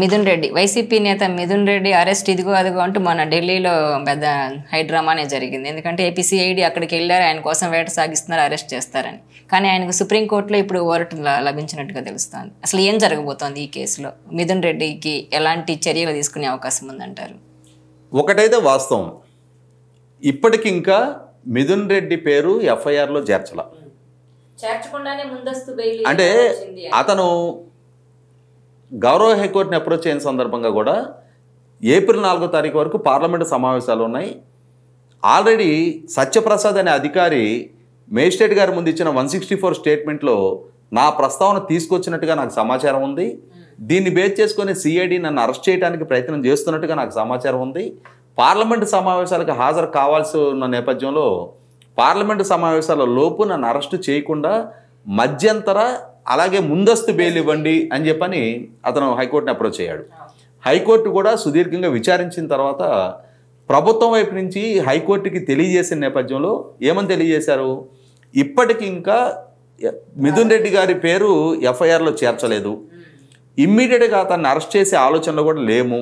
Mithun Reddy YCP నేత Mithun Reddy arrest ఇదిగో అదిగో అంటూ మన ఢిల్లీలో పెద్ద హైడ్రామానే జరిగింది. ఎందుకంటే ఏపీసీఐడి అక్కడికి వెళ్ళారు, ఆయన కోసం వేట సాగిస్తున్నారు, అరెస్ట్ చేస్తారని. కానీ ఆయనకు సుప్రీంకోర్టులో ఇప్పుడు ఊరట లభించినట్టుగా తెలుస్తోంది. అసలు ఏం జరగబోతోంది ఈ కేసులో? మిథున్ రెడ్డికి ఎలాంటి చర్యలు తీసుకునే అవకాశం ఉందంటారు? ఒకటైతే వాస్తవం, ఇప్పటికి ఇంకా మిథున్ రెడ్డి పేరు ఎఫ్ఐఆర్లో చేర్చకుండానే ముందస్తు బెయిల్ అంటే అతను గౌరవ హైకోర్టుని అప్రోచ్ అయిన సందర్భంగా కూడా ఏప్రిల్ 4వ తారీఖు వరకు పార్లమెంటు సమావేశాలు ఉన్నాయి. ఆల్రెడీ సత్యప్రసాద్ అనే అధికారి మేజిస్ట్రేట్ గారి ముందు ఇచ్చిన 164 స్టేట్మెంట్లో నా ప్రస్తావన తీసుకొచ్చినట్టుగా నాకు సమాచారం ఉంది. దీన్ని బేస్ చేసుకొని సిఐడి నన్ను అరెస్ట్ చేయడానికి ప్రయత్నం చేస్తున్నట్టుగా నాకు సమాచారం ఉంది. పార్లమెంటు సమావేశాలకు హాజరు కావాల్సి ఉన్న నేపథ్యంలో పార్లమెంటు సమావేశాల లోపు నన్ను అరెస్టు చేయకుండా మధ్యంతర అలాగే ముందస్తు బెయిల్ ఇవ్వండి అని చెప్పని అతను హైకోర్టుని అప్రోచ్ అయ్యాడు. హైకోర్టు కూడా సుదీర్ఘంగా విచారించిన తర్వాత ప్రభుత్వం వైపు నుంచి హైకోర్టుకి తెలియజేసిన నేపథ్యంలో ఏమని తెలియజేశారు, ఇప్పటికి ఇంకా మిథున్ రెడ్డి గారి పేరు ఎఫ్ఐఆర్లో చేర్చలేదు, ఇమ్మీడియట్గా అతన్ని అరెస్ట్ చేసే ఆలోచనలో కూడా లేము.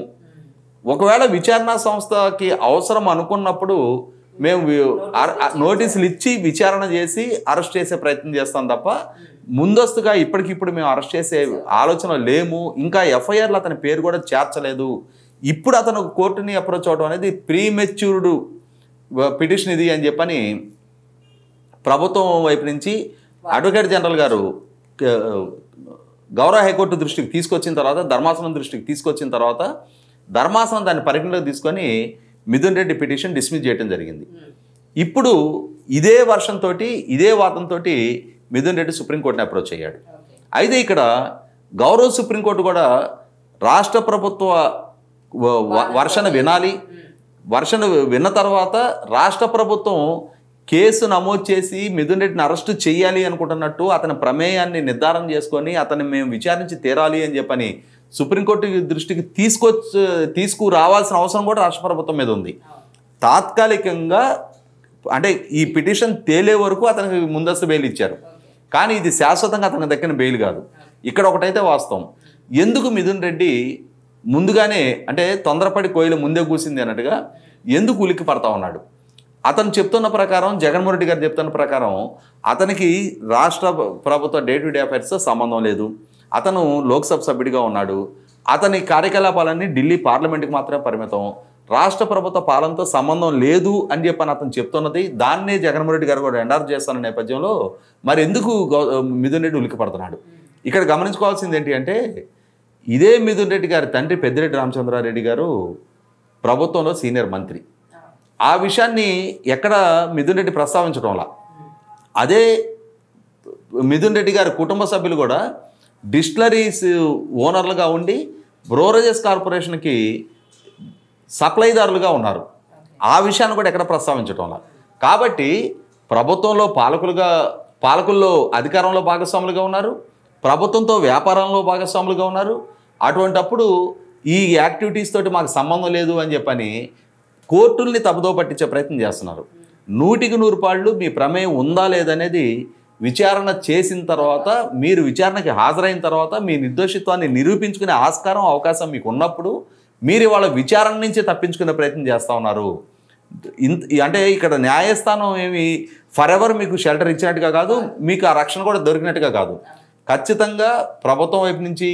ఒకవేళ విచారణ సంస్థకి అవసరం అనుకున్నప్పుడు మేము నోటీసులు ఇచ్చి విచారణ చేసి అరెస్ట్ చేసే ప్రయత్నం చేస్తాం తప్ప ముందస్తుగా ఇప్పటికిప్పుడు మేము అరెస్ట్ చేసే ఆలోచన లేము. ఇంకా ఎఫ్ఐఆర్లో అతని పేరు కూడా చేర్చలేదు. ఇప్పుడు అతను కోర్టుని అప్రోచ్ అవడం అనేది ప్రీమెచ్యూర్డ్ పిటిషన్ ఇది అని చెప్పని ప్రభుత్వం వైపు నుంచి అడ్వకేట్ జనరల్ గారు గౌరవ హైకోర్టు దృష్టికి తీసుకొచ్చిన తర్వాత, ధర్మాసనం దృష్టికి తీసుకొచ్చిన తర్వాత ధర్మాసనం దాన్ని పరిగణలోకి తీసుకొని మిథున్ రెడ్డి పిటిషన్ డిస్మిస్ చేయడం జరిగింది. ఇప్పుడు ఇదే వర్షన్ తోటి ఇదే వాదంతో మిథున్ రెడ్డి సుప్రీంకోర్టుని అప్రోచ్ అయ్యాడు. అయితే ఇక్కడ గౌరవ సుప్రీంకోర్టు కూడా రాష్ట్ర ప్రభుత్వ వర్షన్ వినాలి, వర్షన్ విన్న తర్వాత రాష్ట్ర ప్రభుత్వం కేసు నమోదు చేసి మిథున్ రెడ్డిని అరెస్టు చేయాలి అనుకుంటున్నట్టు అతని ప్రమేయాన్ని నిర్ధారణ చేసుకొని అతన్ని మేము విచారించి తీరాలి అని చెప్పని సుప్రీంకోర్టు దృష్టికి తీసుకురావాల్సిన అవసరం కూడా రాష్ట్ర ప్రభుత్వం మీద ఉంది. తాత్కాలికంగా అంటే ఈ పిటిషన్ తేలే వరకు అతనికి ముందస్తు బెయిల్ ఇచ్చారు, కానీ ఇది శాశ్వతంగా అతనికి దక్కిన బెయిల్ కాదు. ఇక్కడ ఒకటైతే వాస్తవం, ఎందుకు మిథున్ రెడ్డి ముందుగానే అంటే తొందరపడి కోయిల ముందే కూసింది అన్నట్టుగా ఎందుకు ఉలిక్కి పడతా ఉన్నాడు? అతను చెప్తున్న ప్రకారం, జగన్మోహన్ రెడ్డి గారు చెప్తున్న ప్రకారం అతనికి రాష్ట్ర ప్రభుత్వ డే టు డే అఫైర్స్తో సంబంధం లేదు, అతను లోక్సభ సభ్యుడిగా ఉన్నాడు, అతని కార్యకలాపాలన్నీ ఢిల్లీ పార్లమెంట్కి మాత్రమే పరిమితం, రాష్ట్ర ప్రభుత్వ పాలనతో సంబంధం లేదు అని చెప్పని అతను చెప్తున్నది. దాన్నే జగన్మోహన్ రెడ్డి గారు కూడా ఎండార్ చేస్తున్న నేపథ్యంలో మరి ఎందుకు మిథున్ రెడ్డి ఉలిక్కి పడుతున్నాడు? ఇక్కడ గమనించుకోవాల్సింది ఏంటి అంటే, ఇదే మిథున్ రెడ్డి గారి తండ్రి పెద్దిరెడ్డి రామచంద్రారెడ్డి గారు ప్రభుత్వంలో సీనియర్ మంత్రి. ఆ విషయాన్ని ఎక్కడ మిథున్ రెడ్డి ప్రస్తావించడంలా, అదే మిథున్ రెడ్డి గారి కుటుంబ సభ్యులు కూడా డిస్టిలరీస్ ఓనర్లుగా ఉండి బ్రోరేజెస్ కార్పొరేషన్కి సప్లైదారులుగా ఉన్నారు. ఆ విషయాన్ని కూడా ఎక్కడ ప్రస్తావించడంలా. కాబట్టి ప్రభుత్వంలో పాలకుల్లో అధికారంలో భాగస్వాములుగా ఉన్నారు, ప్రభుత్వంతో వ్యాపారంలో భాగస్వాములుగా ఉన్నారు. అటువంటప్పుడు ఈ యాక్టివిటీస్ తోటి మాకు సంబంధం లేదు అని చెప్పని కోర్టుల్ని తప్పుదో పట్టించే ప్రయత్నం చేస్తున్నారు. 100కి 100 పాళ్ళు మీ ప్రమేయం ఉందా లేదనేది విచారణ చేసిన తర్వాత, మీరు విచారణకి హాజరైన తర్వాత మీ నిర్దోషిత్వాన్ని నిరూపించుకునే ఆస్కారం అవకాశం మీకు ఉన్నప్పుడు మీరు వాళ్ళ విచారణ నుంచి తప్పించుకునే ప్రయత్నం చేస్తూ ఉన్నారు. అంటే ఇక్కడ న్యాయస్థానం ఏమి ఫర్ ఎవర్ మీకు షెల్టర్ ఇచ్చినట్టుగా కాదు, మీకు ఆ రక్షణ కూడా దొరికినట్టుగా కాదు. ఖచ్చితంగా ప్రభుత్వం వైపు నుంచి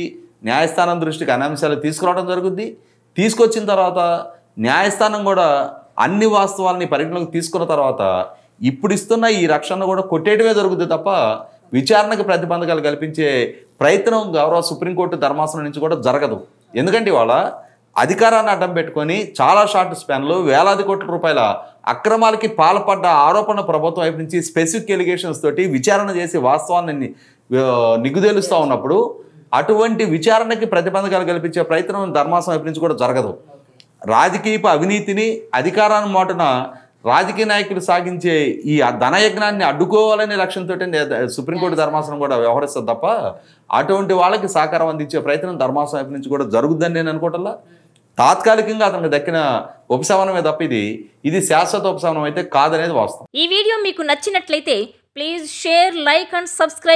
న్యాయస్థానం దృష్టికి అన్ని అంశాలు తీసుకురావడం జరుగుద్ది. తీసుకొచ్చిన తర్వాత న్యాయస్థానం కూడా అన్ని వాస్తవాలని పరిగణలోకి తీసుకున్న తర్వాత ఇప్పుడు ఇస్తున్న ఈ రక్షణ కూడా కొట్టేయడమే జరుగుతుంది తప్ప విచారణకు ప్రతిబంధకాలు కల్పించే ప్రయత్నం గౌరవ సుప్రీంకోర్టు ధర్మాసనం నుంచి కూడా జరగదు. ఎందుకంటే ఇవాళ అధికారాన్ని అడ్డం పెట్టుకొని చాలా షార్ట్ స్పాన్లో వేలాది కోట్ల రూపాయల అక్రమాలకి పాల్పడ్డ ఆరోపణ ప్రభుత్వం వైపు నుంచి స్పెసిఫిక్ ఎలిగేషన్స్ తోటి విచారణ చేసి వాస్తవాన్ని నిగ్గుదేలుస్తూ ఉన్నప్పుడు అటువంటి విచారణకి ప్రతిబంధకాలు కల్పించే ప్రయత్నం ధర్మాసనం వైపు నుంచి కూడా జరగదు. రాజకీయపు అవినీతిని అధికారాన్ని మాటున రాజకీయ నాయకులు సాగించే ఈ ధనయజ్ఞాన్ని అడ్డుకోవాలనే లక్ష్యంతో సుప్రీంకోర్టు ధర్మాసనం కూడా వ్యవహరిస్తుంది తప్ప అటువంటి వాళ్ళకి సహకారం అందించే ప్రయత్నం ధర్మాసనం వైపు నుంచి కూడా జరుగుద్దని నేను అనుకోవటంలా. తాత్కాలికంగా అతనికి దక్కిన ఉపశమనమే తప్ప ఇది శాశ్వత ఉపశమనం అయితే కాదనేది వాస్తవం. ఈ వీడియో మీకు నచ్చినట్లయితే please share, like and subscribe.